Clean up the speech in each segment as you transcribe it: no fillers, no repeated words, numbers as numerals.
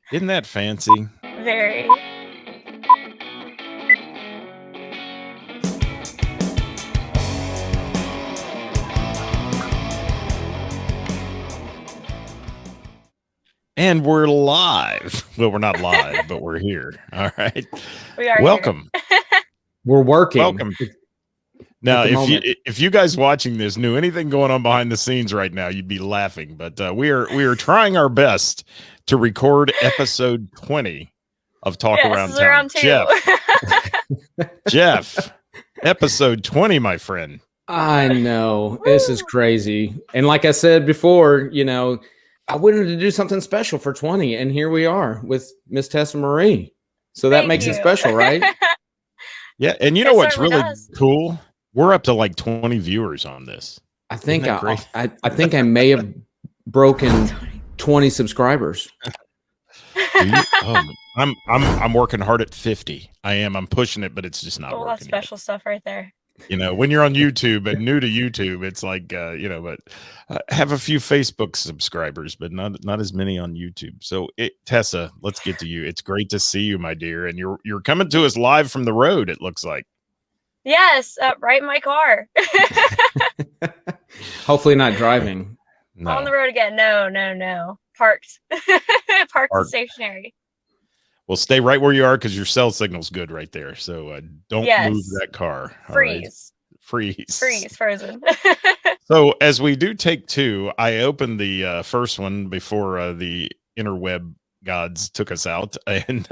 Isn't that fancy? Very. And we're live. Well, we're not live, but we're here. All right. We are Welcome. here. We're working. Welcome. Now, the moment. if you guys watching this knew anything going on behind the scenes right now, you'd be laughing. But we are trying our best to record episode 20 of Talk Yes, Around this is Town. around two. Jeff, episode 20, my friend. I know. This is crazy. And like I said before, I wanted to do something special for 20, and here we are with Miss Tesa Marie. So that Thank makes you. it special, right? Yeah, and you know what's really cool? We're up to like 20 viewers on this. I think I think I may have broken 20 subscribers. I'm working hard at 50. I am. I'm pushing it, but it's just not working. That's special yet. Stuff right there. When you're on YouTube and new to YouTube, it's like but have a few Facebook subscribers, but not as many on YouTube. So Tesa, let's get to you. It's great to see you, my dear, and you're coming to us live from the road. It looks like. Yes, right in my car. Hopefully not driving. No. On the road again. No. Parked. Parked and stationary. Well, stay right where you are because your cell signal's good right there. So don't move that car. Freeze. Right? Frozen. So as we do take two, I opened the first one before the interweb gods took us out, and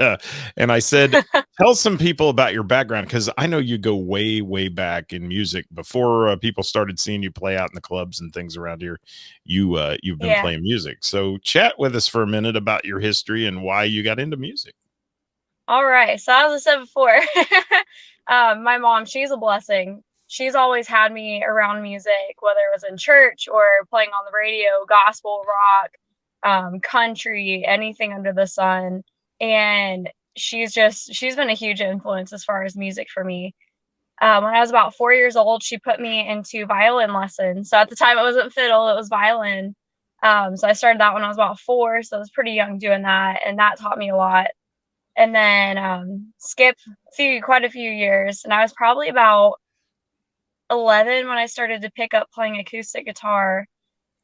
I said, tell some people about your background, because I know you go way back in music before people started seeing you play out in the clubs and things around here. You've been playing music, so chat with us for a minute about your history and why you got into music. All right, so as I said before, my mom, she's a blessing. She's always had me around music, whether it was in church or playing on the radio, gospel, rock, country, anything under the sun. And she's been a huge influence as far as music for me. When I was about 4 years old, she put me into violin lessons. So at the time it wasn't fiddle, it was violin. So I started that when I was about 4. So I was pretty young doing that. And that taught me a lot. And then skip quite a few years. And I was probably about 11 when I started to pick up playing acoustic guitar.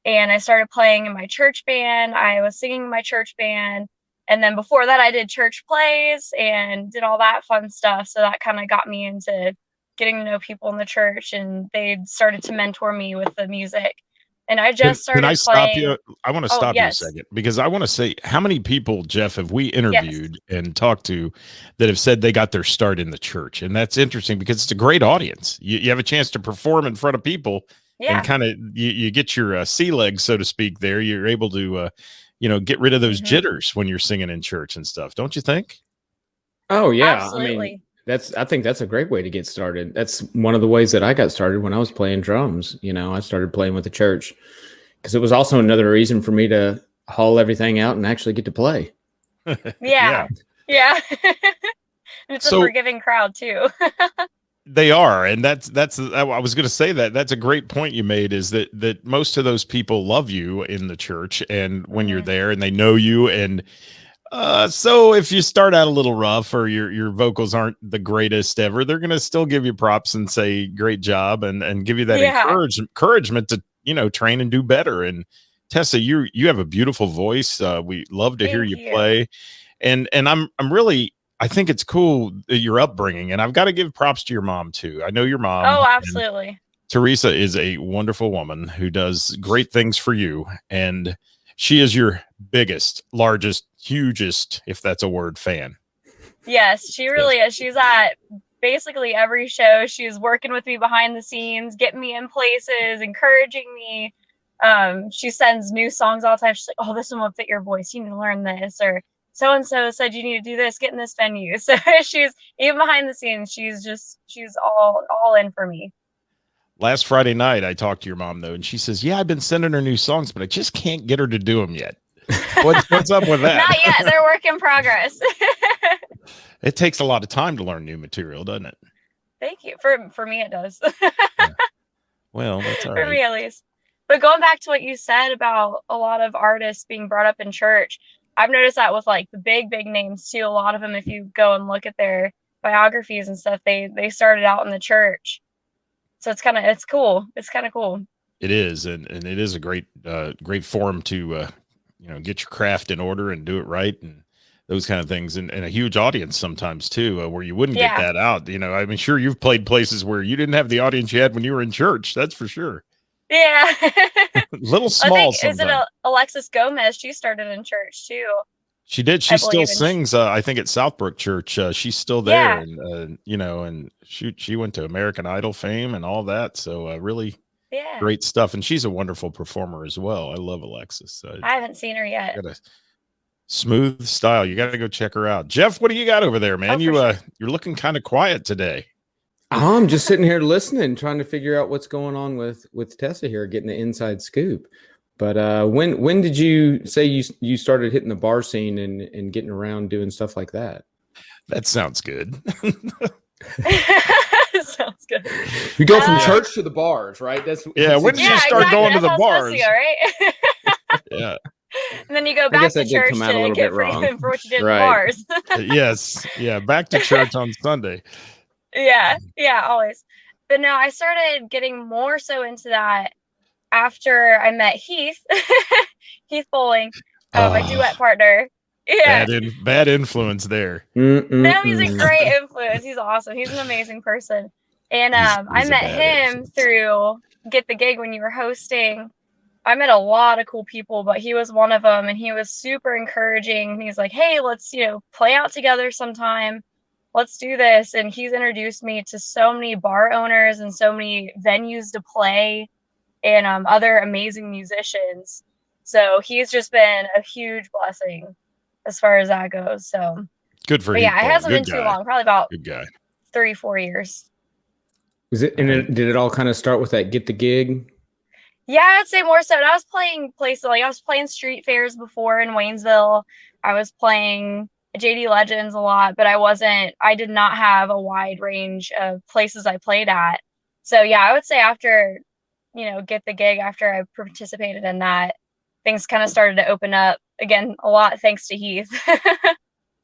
And I started playing in my church band. I was singing in my church band. And then before that, I did church plays and did all that fun stuff. So that kind of got me into getting to know people in the church. And they started to mentor me with the music. And I just started playing. Can I stop you? I want to stop you a second, because I want to say, how many people, Jeff, have we interviewed and talked to that have said they got their start in the church? And that's interesting because it's a great audience. You have a chance to perform in front of people. And kind of you get your sea legs, so to speak, there. You're able to, get rid of those jitters when you're singing in church and stuff. Don't you think? Oh, yeah. Absolutely. I mean, I think that's a great way to get started. That's one of the ways that I got started when I was playing drums. I started playing with the church because it was also another reason for me to haul everything out and actually get to play. Yeah. It's a forgiving crowd too. They are, and that's I was going to say that's a great point you made, is that most of those people love you in the church, and when you're there and they know you, and so if you start out a little rough or your vocals aren't the greatest ever, they're going to still give you props and say great job and give you that encouragement to train and do better. And Tesa, you have a beautiful voice. We love to hear you play, and I'm really. I think it's cool, your upbringing, and I've got to give props to your mom too. I know your mom. Oh, absolutely. Teresa is a wonderful woman who does great things for you, and she is your biggest, largest, hugest, if that's a word, fan. Yes, she really is. She's at basically every show. She's working with me behind the scenes, getting me in places, encouraging me. She sends new songs all the time. She's like, "Oh, this one will fit your voice. You need to learn this," or so-and-so said you need to do this, get in this venue. So she's, even behind the scenes, she's all in for me. Last Friday night, I talked to your mom, though, and she says, yeah, I've been sending her new songs, but I just can't get her to do them yet. What's up with that? Not yet. They're work in progress. It takes a lot of time to learn new material, doesn't it? Thank you. For me, it does. Well, that's all right. For me, at least. But going back to what you said about a lot of artists being brought up in church, I've noticed that with like the big names too. A lot of them, if you go and look at their biographies and stuff, they started out in the church. So it's cool. It's kind of cool. It is, and it is a great great forum to get your craft in order and do it right, and those kind of things, and a huge audience sometimes too, where you wouldn't get Yeah. that out. I mean, sure, you've played places where you didn't have the audience you had when you were in church. That's for sure. Yeah. Little I small think, is it sometimes. Alexis Gomez? She started in church too, She did. I She still believe. And sings. I think at Southbrook Church. She's still there, yeah, and and she went to American Idol fame and all that. So really yeah. great stuff. And she's a wonderful performer as well. I love Alexis. I haven't seen her yet. Got a smooth style. You got to go check her out. Jeff, what do you got over there, man? Sure. You're looking kind of quiet today. I'm just sitting here listening, trying to figure out what's going on with Tesa here, getting the inside scoop. But when did you say you started hitting the bar scene and getting around doing stuff like that? That sounds good. Sounds good. You go from church to the bars, right? When did you start going to the bars? Right? Yeah. And then you go back to church to get forgiven for what you did in the bars. Yes. Yeah. Back to church on Sunday. Yeah, always. But no, I started getting more so into that after I met Heath, Heath Bowling, my duet partner. Yeah, bad influence there. No, he's a great influence. He's awesome. He's an amazing person. And I met him through Get the Gig when you were hosting. I met a lot of cool people, but he was one of them, and he was super encouraging. He's like, "Hey, let's play out together sometime. Let's do this." And he's introduced me to so many bar owners and so many venues to play, and other amazing musicians. So he's just been a huge blessing as far as that goes. So good for him. Yeah, it hasn't been too long, probably about 3-4 years. Is it? And did it all kind of start with that Get the Gig? Yeah, I'd say more so. And I was playing places, like I was playing street fairs before in Waynesville. I was playing JD Legends a lot, but I did not have a wide range of places I played at. So yeah, I would say after, Get the Gig, after I participated in that, things kind of started to open up again a lot, thanks to Heath.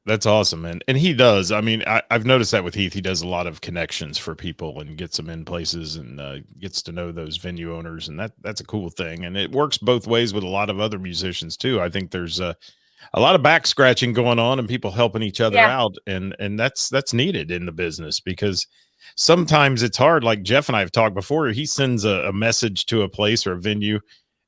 That's awesome, man. And he does. I mean, I've noticed that with Heath, he does a lot of connections for people and gets them in places and gets to know those venue owners. And that's a cool thing. And it works both ways with a lot of other musicians too. I think there's a lot of back scratching going on and people helping each other out. And that's needed in the business, because sometimes it's hard. Like Geoff and I have talked before, he sends a message to a place or a venue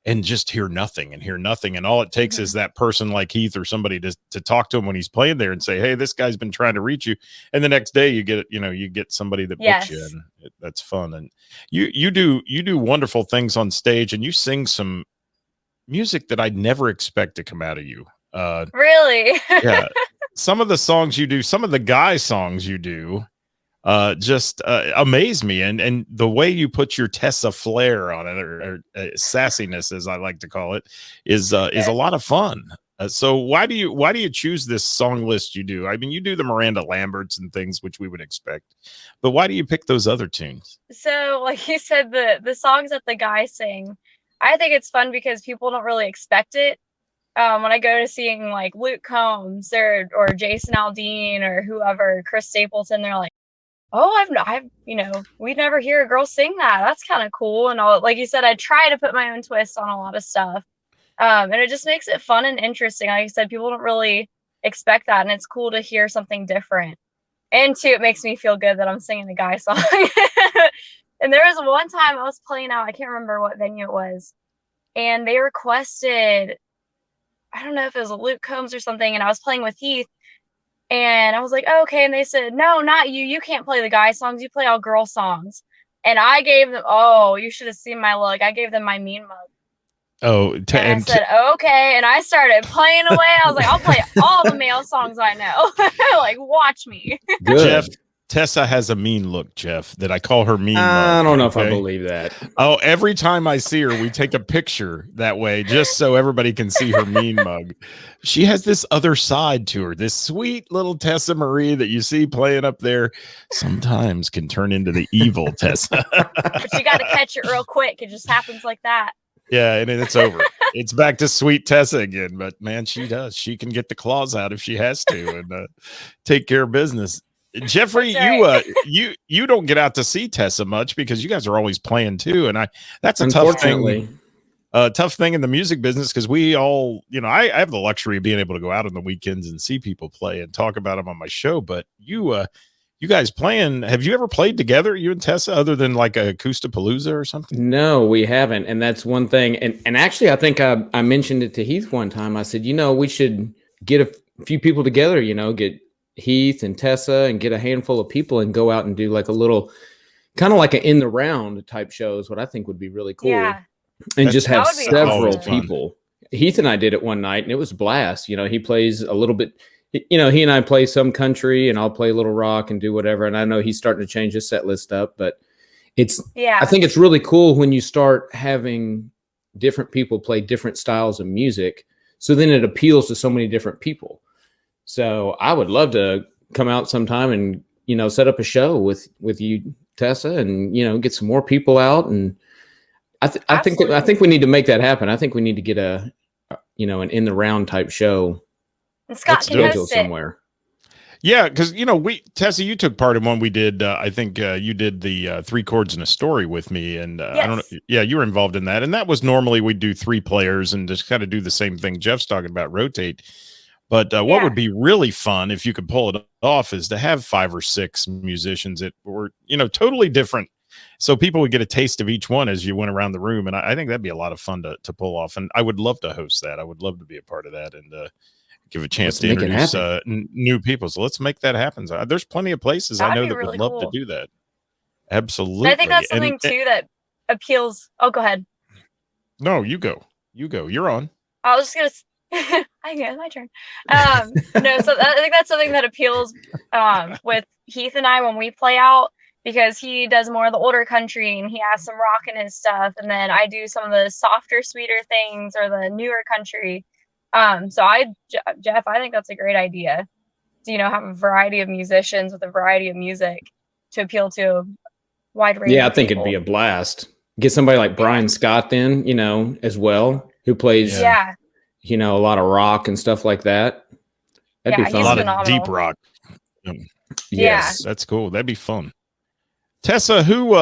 and just hear nothing. And all it takes is that person like Heath or somebody to talk to him when he's playing there and say, "Hey, this guy's been trying to reach you." And the next day you get somebody that books you, and that's fun. And you do wonderful things on stage, and you sing some music that I'd never expect to come out of you. Really? Yeah. Some of the songs you do, some of the guy songs you do, just amaze me, and the way you put your Tesa flair on it, or sassiness, as I like to call it, is a lot of fun. So why do you choose this song list you do? I mean, you do the Miranda Lamberts and things, which we would expect, but why do you pick those other tunes? So, like you said, the songs that the guys sing, I think it's fun because people don't really expect it. When I go to seeing like Luke Combs or Jason Aldean or whoever, Chris Stapleton, they're like, "Oh, we'd never hear a girl sing that. That's kind of cool." And like you said, I try to put my own twist on a lot of stuff. And it just makes it fun and interesting. Like I said, people don't really expect that, and it's cool to hear something different. And two, it makes me feel good that I'm singing a guy song. And there was one time I was playing out, I can't remember what venue it was, and they requested, I don't know if it was a Luke Combs or something, and I was playing with Heath. And I was like, "Oh, okay." And they said, "No, not you. You can't play the guy songs. You play all girl songs." And I gave them, you should have seen my look. I gave them my mean mug. Oh, and I said, "Okay." And I started playing away. I was like, "I'll play all the male songs I know." Like, watch me. Good. Jeff, Tesa has a mean look, Jeff, that I call her mean mug. I don't know if I believe that. Oh, every time I see her, we take a picture that way just so everybody can see her mean mug. She has this other side to her. This sweet little Tesa Marie that you see playing up there sometimes can turn into the evil Tesa. But you got to catch it real quick. It just happens like that. Yeah, and then it's over. It's back to sweet Tessa again. But man, she does. She can get the claws out if she has to and take care of business. Jeffrey, That's right. you don't get out to see Tessa much because you guys are always playing too. And that's a Unfortunately. tough thing in the music business because we all, I have the luxury of being able to go out on the weekends and see people play and talk about them on my show. But you guys playing, have you ever played together, you and Tessa, other than like a Acoustapalooza or something? No, we haven't. And that's one thing. And actually, I think I mentioned it to Heath one time. I said, we should get a few people together, get Heath and Tessa and get a handful of people and go out and do like a little kind of like an in the round type show is what I think would be really cool. Yeah. And just have several awesome. people. Heath and I did it one night and it was a blast. He plays a little bit, he and I play some country and I'll play a little rock and do whatever. And I know he's starting to change his set list up, but I think it's really cool when you start having different people play different styles of music. So then it appeals to so many different people. So I would love to come out sometime and, set up a show with you, Tessa, and, get some more people out. And I think we need to make that happen. I think we need to get an in the round type show. And Scott can host somewhere. Yeah, because Tessa, you took part in one we did. I think you did the 3 Chords and a Story with me, and yes. I don't know. Yeah, you were involved in that, and that was normally we'd do 3 players and just kind of do the same thing Jeff's talking about, rotate. But what would be really fun if you could pull it off is to have 5 or 6 musicians that were totally different, so people would get a taste of each one as you went around the room, and I think that'd be a lot of fun to pull off. And I would love to host that. I would love to be a part of that and give a chance to introduce new people. So let's make that happen. There's plenty of places I know that would love to do that. Absolutely. And I think that's something too that appeals. Oh, go ahead. No, you go. You're on. I was just gonna. I guess my turn. No, so I think that's something that appeals with Heath and I when we play out, because he does more of the older country and he has some rock in his stuff, and then I do some of the softer, sweeter things or the newer country. So Jeff, I think that's a great idea to, have a variety of musicians with a variety of music to appeal to a wide range. Yeah, I think it'd be a blast. Get somebody like Brian Scott then, as well, who plays, a lot of rock and stuff like that. That'd be fun. A lot of deep rock. Yes. That's cool. That'd be fun. Tessa, who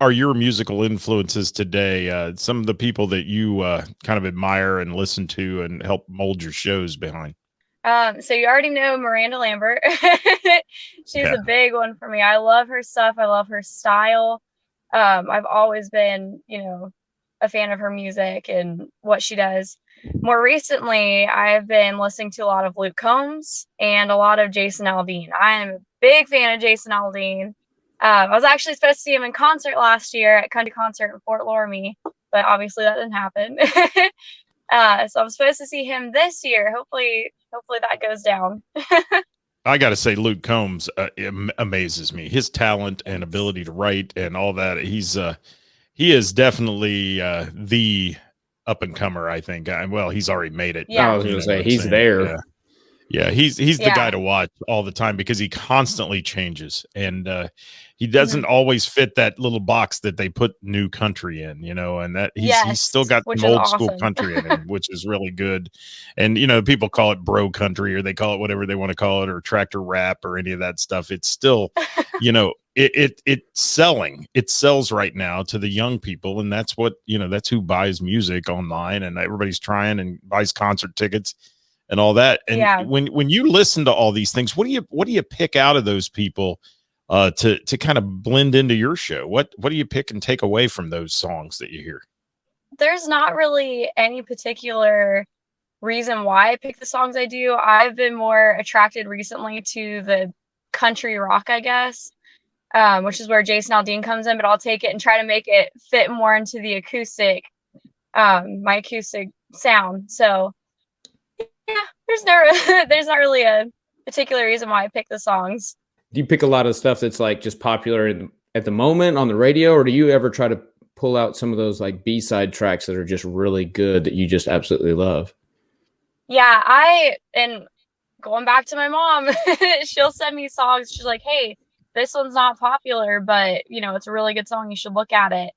are your musical influences today? Some of the people that you kind of admire and listen to and help mold your shows behind. So you already know Miranda Lambert. She's a big one for me. I love her stuff. I love her style. I've always been, a fan of her music and what she does. More recently, I've been listening to a lot of Luke Combs and a lot of Jason Aldean. I am a big fan of Jason Aldean. I was actually supposed to see him in concert last year at Country Concert in Fort Laramie, but obviously that didn't happen. So I'm supposed to see him this year. Hopefully that goes down. I got to say, Luke Combs amazes me. His talent and ability to write and all that. He is definitely the up and comer, I think. Well, he's already made it. Yeah, I was going to say he's there. Yeah, he's the guy to watch all the time because he constantly changes, and he doesn't always fit that little box that they put new country in, and that he's still got some old school country in him, which is really good. And people call it bro country, or they call it whatever they want to call it, or tractor rap, or any of that stuff. It's still, it's selling. It sells right now to the young people, and that's what that's who buys music online, and everybody's trying and buys concert tickets and all that. And when you listen to all these things, what do you pick out of those people to kind of blend into your show? What do you pick and take away from those songs that you hear? There's not really any particular reason why I pick the songs I do. I've been more attracted recently to the country rock, I guess, which is where Jason Aldean comes in, but I'll take it and try to make it fit more into the acoustic, my acoustic sound. So there's not really a particular reason why I pick the songs. Do you pick a lot of stuff that's like just popular at the moment on the radio, or do you ever try to pull out some of those like B-side tracks that are just really good that you just absolutely love? Yeah, and going back to my mom, she'll send me songs. She's like, hey, this one's not popular, but it's a really good song. You should look at it.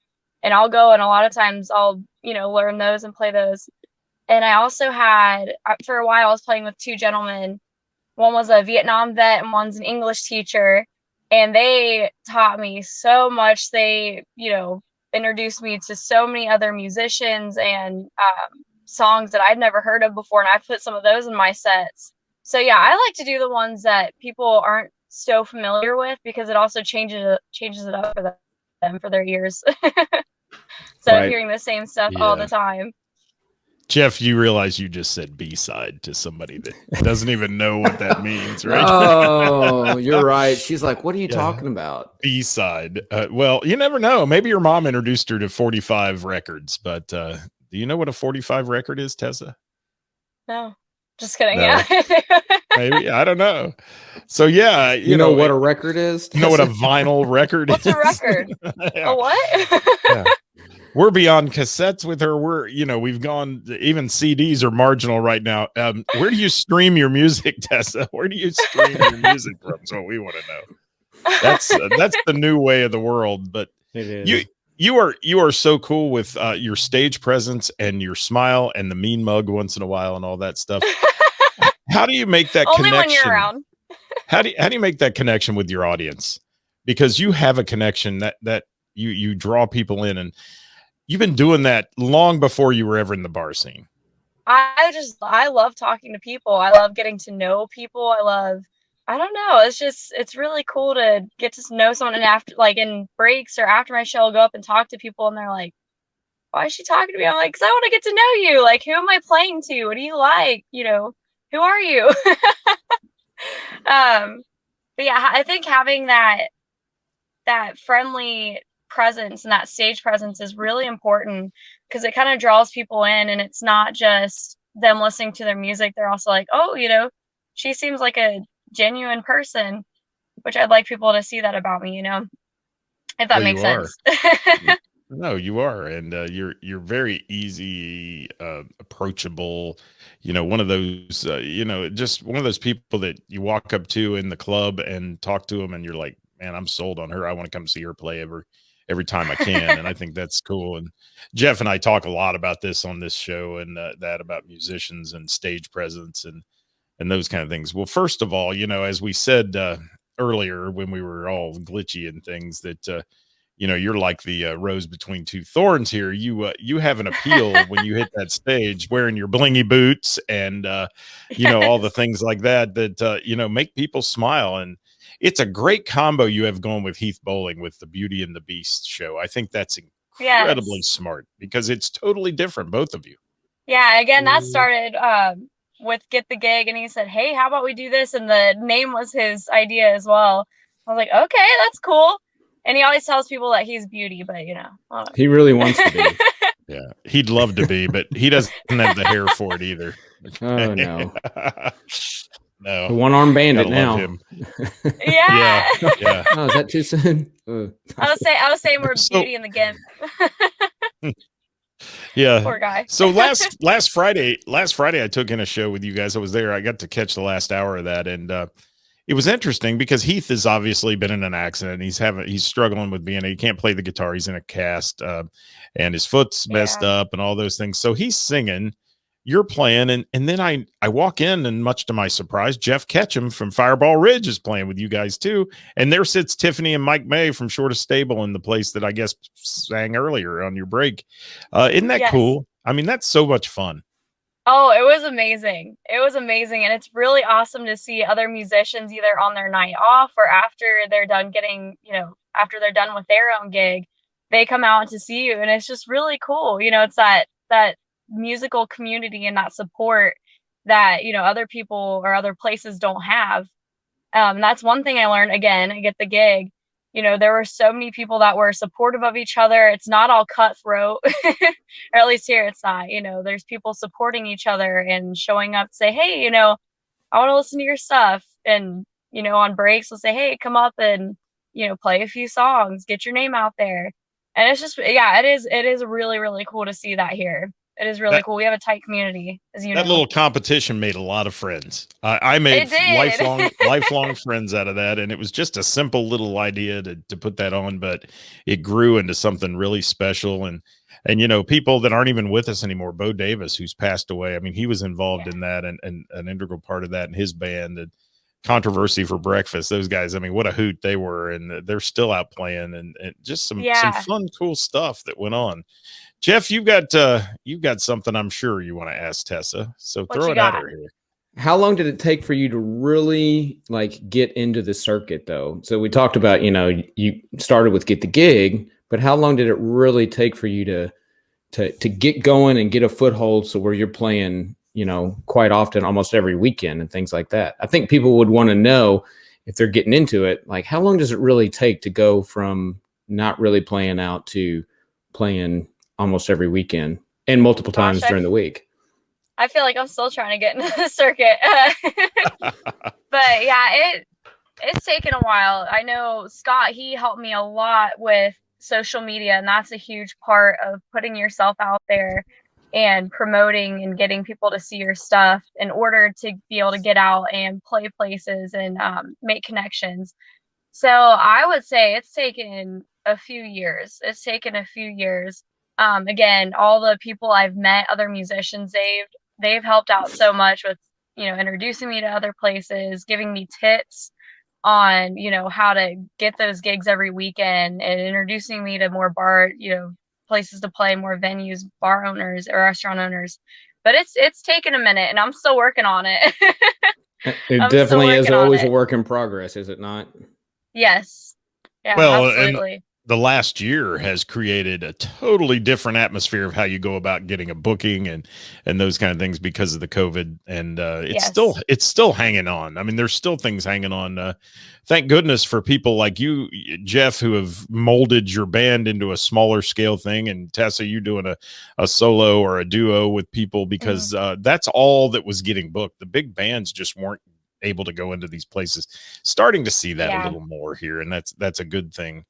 and I'll go, and a lot of times I'll, learn those and play those. And I also had, for a while, I was playing with two gentlemen. One was a Vietnam vet and one's an English teacher. And they taught me so much. They, introduced me to so many other musicians and songs that I'd never heard of before. And I put some of those in my sets. So yeah, I like to do the ones that people aren't so familiar with, because it also changes it up for them, for their ears. So Right. hearing the same stuff all the time. Geoff, you realize you just said B-side to somebody that doesn't even know what that means, right? Oh, you're right. She's like, what are you talking about? B-side. Well, you never know. Maybe your mom introduced her to 45 records, but do you know what a 45 record is, Tessa? No, just kidding. No. Yeah. Maybe. I don't know. So yeah, you know what a record is? You know what a vinyl record What's is? What's a record? Yeah. A what? Yeah. We're beyond cassettes with her. We've gone, even CDs are marginal right now. Where do you stream your music, Tessa? Where do you stream your music from? That's what we want to know. That's the new way of the world. But you are so cool with your stage presence and your smile and the mean mug once in a while and all that stuff. How do you make that Only connection? When you're around. How do you make that connection with your audience? Because you have a connection that you draw people in, and you've been doing that long before you were ever in the bar scene. I love talking to people. I love getting to know people. I don't know. It's really cool to get to know someone, and after, like in breaks or after my show, I'll go up and talk to people, and they're like, why is she talking to me? I'm like, because I want to get to know you. Like, who am I playing to? What do you like? Who are you? But yeah, I think having that friendly presence and that stage presence is really important, because it kind of draws people in, and it's not just them listening to their music. They're also like, oh, she seems like a genuine person, which I'd like people to see that about me, if that makes sense. No, you are. And you're very easy, approachable, one of those, just one of those people that you walk up to in the club and talk to them, and you're like, man, I'm sold on her. I want to come see her play every time I can. And I think that's cool. And Geoff and I talk a lot about this on this show, and that about musicians and stage presence and those kind of things. Well, first of all, as we said earlier when we were all glitchy and things, that you're like the rose between two thorns here. You have an appeal when you hit that stage wearing your blingy boots and all the things like that make people smile. And it's a great combo you have going with Heath Bowling with the Beauty and the Beast show. I think that's incredibly smart, because it's totally different, both of you. Yeah, again, that started with Get the Gig, and he said, hey, how about we do this? And the name was his idea as well. I was like, okay, that's cool. And he always tells people that he's Beauty, but he really wants to be. Yeah, he'd love to be, but he doesn't have the hair for it either. Oh no. No, the one-arm bandit now. Yeah. Oh, is that too soon? I was saying we're Beauty and the Gimp. Yeah. Poor guy. So last Friday I took in a show with you guys. I was there. I got to catch the last hour of that, and it was interesting because Heath has obviously been in an accident. He's struggling with he can't play the guitar. He's in a cast, and his foot's messed up and all those things. So he's singing, you're playing, and then I walk in, and much to my surprise, Jeff Ketchum from Fireball Ridge is playing with you guys too. And there sits Tiffany and Mike May from Shortest Stable in the place that I guess sang earlier on your break. Isn't that cool? I mean, that's so much fun. Oh, it was amazing. It was amazing. And it's really awesome to see other musicians either on their night off or after they're done after they're done with their own gig, they come out to see you. And it's just really cool. It's that musical community and that support that, other people or other places don't have. That's one thing I learned again at Get the Gig. There were so many people that were supportive of each other. It's not all cutthroat, or at least here it's not. There's people supporting each other and showing up to say, hey, I want to listen to your stuff. And, on breaks, we'll say, hey, come up and, play a few songs, get your name out there. And it's just, it is really, really cool to see that here. It is really cool. We have a tight community, as you know. That little competition made a lot of friends. I made lifelong friends out of that, and it was just a simple little idea to put that on, but it grew into something really special. And you know, people that aren't even with us anymore, Bo Davis, who's passed away. I mean, he was involved in that and an integral part of that in his band. And Controversy for Breakfast, those guys, I mean, what a hoot they were, and they're still out playing, and just some fun, cool stuff that went on. Geoff, you've got something I'm sure you want to ask Tesa, so throw it at her here. How long did it take for you to really like get into the circuit, though? So we talked about, you know, you started with Get the Gig, but how long did it really take for you to get going and get a foothold, so where you're playing, you know, quite often, almost every weekend and things like that? I think people would want to know, if they're getting into it, like, how long does it really take to go from not really playing out to playing almost every weekend and multiple times during the week? I feel like I'm still trying to get into the circuit. But yeah, it's taken a while. I know Scott, he helped me a lot with social media, and that's a huge part of putting yourself out there and promoting and getting people to see your stuff in order to be able to get out and play places and make connections. So I would say it's taken a few years. Again, all the people I've met, other musicians, they've helped out so much with, you know, introducing me to other places, giving me tips on, you know, how to get those gigs every weekend, and introducing me to more places to play, more venues, bar owners or restaurant owners. But it's taken a minute, and I'm still working on it. It definitely is always a work in progress, is it not? Yes. Yeah, well, absolutely. The last year has created a totally different atmosphere of how you go about getting a booking and those kind of things because of the COVID. And it's still hanging on. I mean, there's still things hanging on. Thank goodness for people like you, Geoff, who have molded your band into a smaller scale thing. And Tesa, you doing a solo or a duo with people, because that's all that was getting booked. The big bands just weren't able to go into these places. Starting to see that a little more here, and that's a good thing.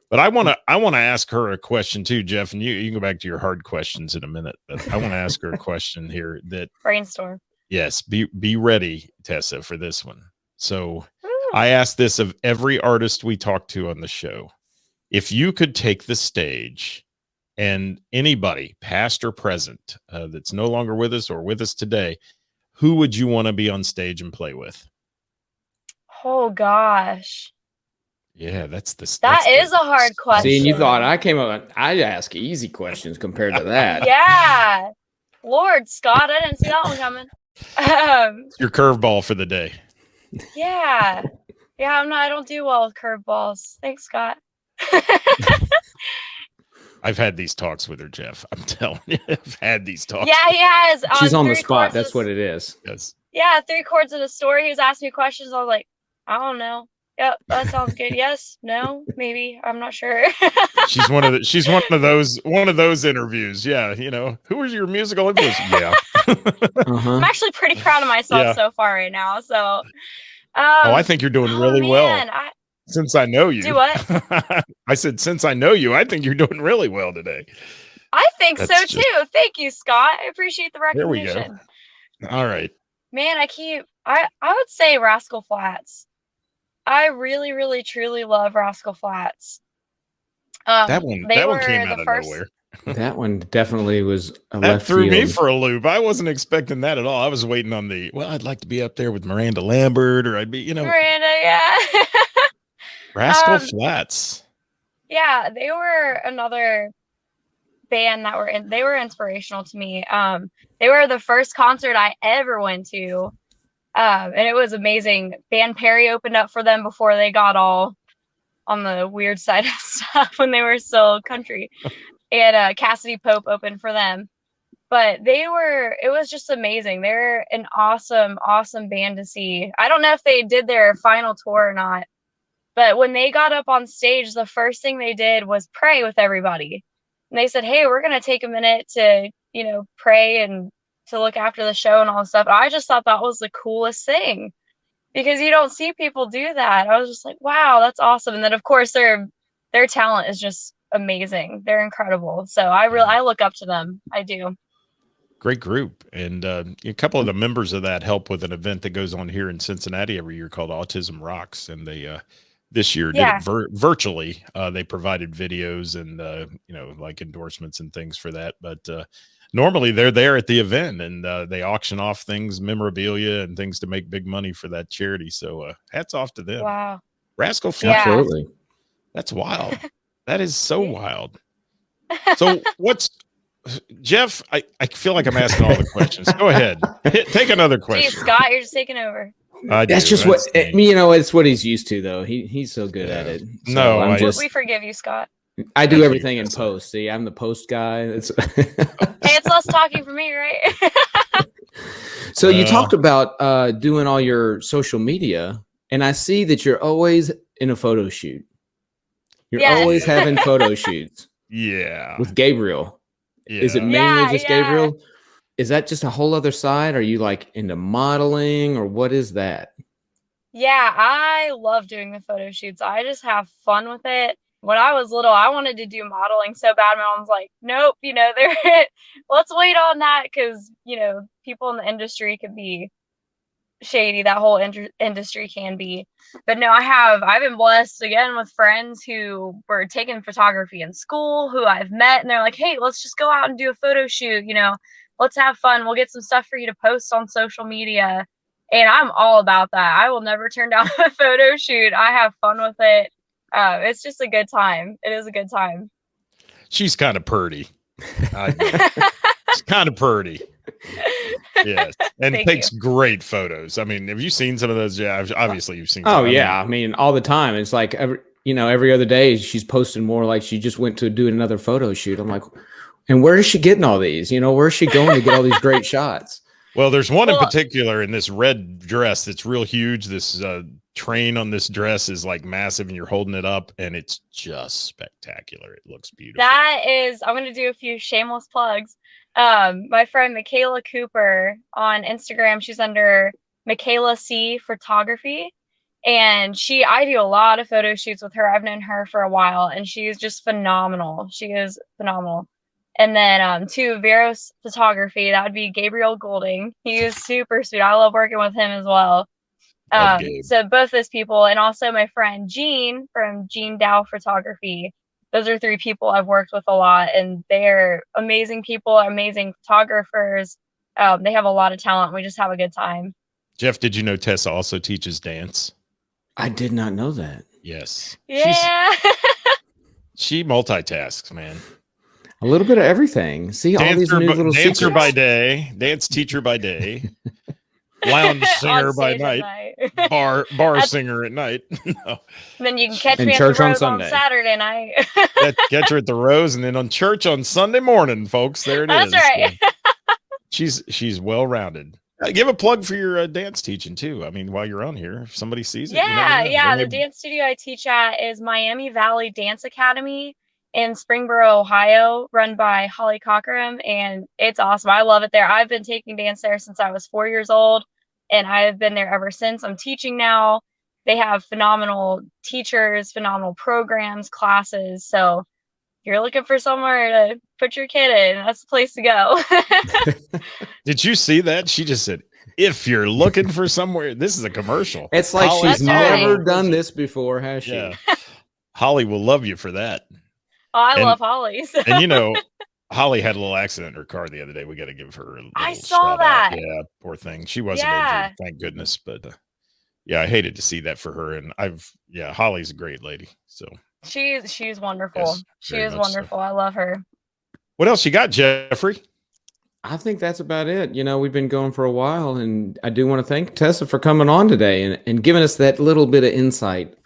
But I want to ask her a question too, Geoff, and you can go back to your hard questions in a minute. But I want to ask her a question here that brainstorm. Yes, be ready, Tesa, for this one. So I asked this of every artist we talk to on the show. If you could take the stage and anybody, past or present, that's no longer with us or with us today, who would you want to be on stage and play with? Oh gosh. Yeah, that is a hard question. See, and you thought I'd ask easy questions compared to that. Yeah. Lord, Scott, I didn't see that one coming. Your curveball for the day. Yeah. Yeah, I don't do well with curveballs. Thanks, Scott. I've had these talks with her, Geoff. I'm telling you, I've had these talks. Yeah, he has. She's on the spot. That's what it is. Yes. Yeah, 3 chords of the story. He was asking me questions. I was like, I don't know. Yep, that sounds good. Yes, no, maybe. I'm not sure. She's one of those interviews. Yeah, you know, who was your musical influence? Yeah. I'm actually pretty proud of myself so far right now. So I think you're doing really well. Since I know you. Do what? I said, since I know you, I think you're doing really well today. I think so too. Thank you, Scott. I appreciate the recognition. There we go. All right. Man, I would say Rascal Flatts. I really, really, truly love Rascal Flatts. That one came out of nowhere. That one definitely was that threw me for a loop. I wasn't expecting that at all. I was waiting on I'd like to be up there with Miranda Lambert, or I'd be, Miranda, yeah. Rascal Flatts. Yeah, they were another band they were inspirational to me. They were the first concert I ever went to. And it was amazing. Van Perry opened up for them before they got all on the weird side of stuff when they were still country. And Cassidy Pope opened for them. But it was just amazing. They're an awesome, awesome band to see. I don't know if they did their final tour or not, but when they got up on stage, the first thing they did was pray with everybody. And they said, hey, we're going to take a minute to, pray and to look after the show and all this stuff. I just thought that was the coolest thing, because you don't see people do that. I was just like, wow, that's awesome. And then of course their talent is just amazing. They're incredible. So I look up to them. I do. Great group. And a couple of the members of that help with an event that goes on here in Cincinnati every year called Autism Rocks. And they this year did it virtually. They provided videos and like endorsements and things for that. But normally they're there at the event, and they auction off things, memorabilia and things to make big money for that charity. So hats off to them. Wow. Rascal Flatts. Absolutely. That's wild. That is so wild. So Geoff, I feel like I'm asking all the questions. Go ahead. Take another question. Geez, Scott, you're just taking over. That's just what it's what he's used to, though. He's so good at it. So no, we forgive you, Scott. I do everything in post. See, I'm the post guy. Hey, it's less talking for me, right? So you talked about doing all your social media, and I see that you're always in a photo shoot. You're always having photo shoots. Yeah. With Gabriel. Yeah. Is it mainly just Gabriel? Is that just a whole other side? Are you like into modeling, or what is that? Yeah, I love doing the photo shoots. I just have fun with it. When I was little, I wanted to do modeling so bad. My mom's like, nope, let's wait on that, because, people in the industry could be shady. That whole industry can be. But no, I've been blessed again with friends who were taking photography in school, who I've met, and they're like, hey, let's just go out and do a photo shoot. Let's have fun. We'll get some stuff for you to post on social media. And I'm all about that. I will never turn down a photo shoot. I have fun with it. It's just a good time. It is a good time. She's kind of purdy. She's kind of purdy. Yes. And takes great photos. I mean, have you seen some of those? Yeah, obviously you've seen. Oh, yeah. I mean, all the time. It's like every other day she's posting more, like she just went to do another photo shoot. I'm like, and where is she getting all these? Where is she going to get all these great shots? Well, there's one in particular in this red dress that's real huge. This train on this dress is like massive, and you're holding it up, and it's just spectacular. It looks beautiful. I'm going to do a few shameless plugs. My friend Michaela Cooper on Instagram, she's under Michaela C Photography, and I do a lot of photo shoots with her. I've known her for a while, and she's just phenomenal. She is phenomenal. And then to Veros Photography, that would be Gabriel Golding. He is super sweet. I love working with him as well. So both those people, and also my friend Jean from Jean Dow Photography. Those are three people I've worked with a lot, and they're amazing people, amazing photographers. They have a lot of talent. We just have a good time. Geoff, did you know Tessa also teaches dance? I did not know that. Yes. Yeah. She multitasks, man. A little bit of everything. See, all these new little dancer secrets. By day, dance teacher by day, lounge singer by night, bar singer at night. No. Then you can catch me at the Rose on Saturday night. Catch her at the Rose, and then on church on Sunday morning, folks. There it is. That's right. She's well rounded. Give a plug for your dance teaching too. I mean, while you're on here, if somebody sees it. Yeah. The dance studio I teach at is Miami Valley Dance Academy in Springboro, Ohio, run by Holly Cockram, and it's awesome. I love it there. I've been taking dance there since I was 4 years old, and I've been there ever since. I'm teaching now. They have phenomenal teachers, phenomenal programs, classes. So if you're looking for somewhere to put your kid in, that's the place to go. Did you see that? She just said, if you're looking for somewhere, this is a commercial. It's like she's never done this before, has she? Yeah. Holly will love you for that. Oh, I love Holly. So. And Holly had a little accident in her car the other day. We got to give her a little I saw that. Yeah, poor thing. She wasn't injured, thank goodness. But I hated to see that for her. And Holly's a great lady. So she's wonderful. Yes, she is wonderful. So. I love her. What else you got, Jeffrey? I think that's about it. We've been going for a while, and I do want to thank Tessa for coming on today and giving us that little bit of insight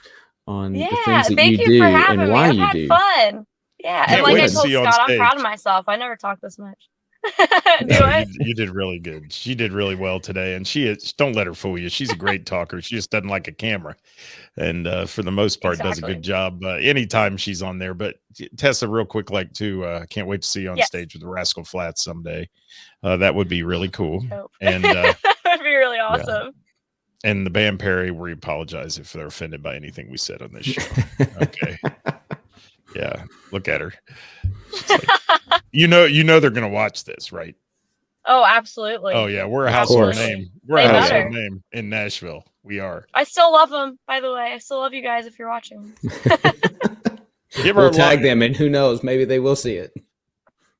on the things that you do and why you do. Fun. Yeah, and like I told Scott, I'm proud of myself. I never talk this much. You did really good. She did really well today, and don't let her fool you. She's a great talker. She just doesn't like a camera, and for the most part, does a good job anytime she's on there. But Tessa, real quick, can't wait to see you on stage with the Rascal Flatts someday. That would be really cool, and that would be really awesome. Yeah. And the band Perry, we apologize if they're offended by anything we said on this show. Okay. Yeah, look at her. Like, they're gonna watch this, right? Oh, absolutely. Oh yeah, we're a Of household course. name. We're a They household better. name in Nashville. We are. I still love them, by the way. I still love you guys if you're watching. Give We'll our tag love. them, and who knows? Maybe they will see it.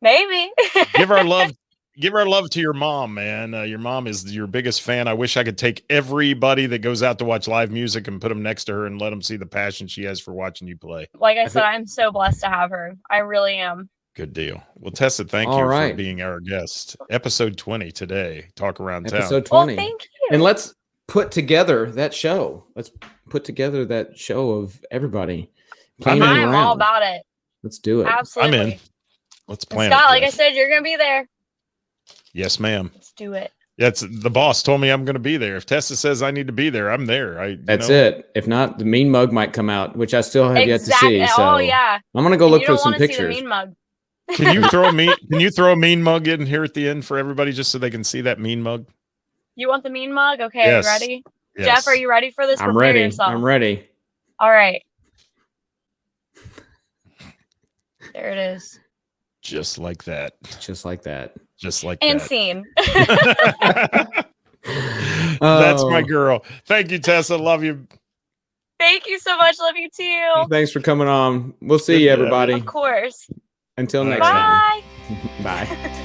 Maybe. Give our love. Give our love to your mom, man. Your mom is your biggest fan. I wish I could take everybody that goes out to watch live music and put them next to her and let them see the passion she has for watching you play. Like I said, I'm so blessed to have her. I really am. Good deal. Well, Tessa, thank All you right. for being our guest. Episode 20 today. Talk Around Town. Episode Well, 20. thank you. And let's put together that show. Let's put together that show of everybody playing I'm all around. about it. Let's do it. Absolutely. I'm in. Let's And plan Scott, it. like I Geoff. said, you're gonna be there. Yes, ma'am. Let's do it. That's the boss told me I'm going to be there. If Tessa says I need to be there, I'm there. That's it. If not, the mean mug might come out, which I still have yet to Exactly. see. So Oh yeah. I'm gonna go And look you for don't some want to see the pictures. mean mug. Can you throw a mean? Can you throw a mean mug in here at the end for everybody, just so they can see that mean mug? You want the mean mug? Okay, Yes. you ready? Yes. Jeff, are you ready for this? I'm Prepare ready. yourself. I'm ready. All right. There it is. Just like that. Just like that. Just like And that. scene. That's my Oh. girl. Thank you, Tessa. Love you. Thank you so much. Love you too. Thanks for coming on. We'll see Good you, job. everybody. Of course. Until Bye. next time. Bye. Bye.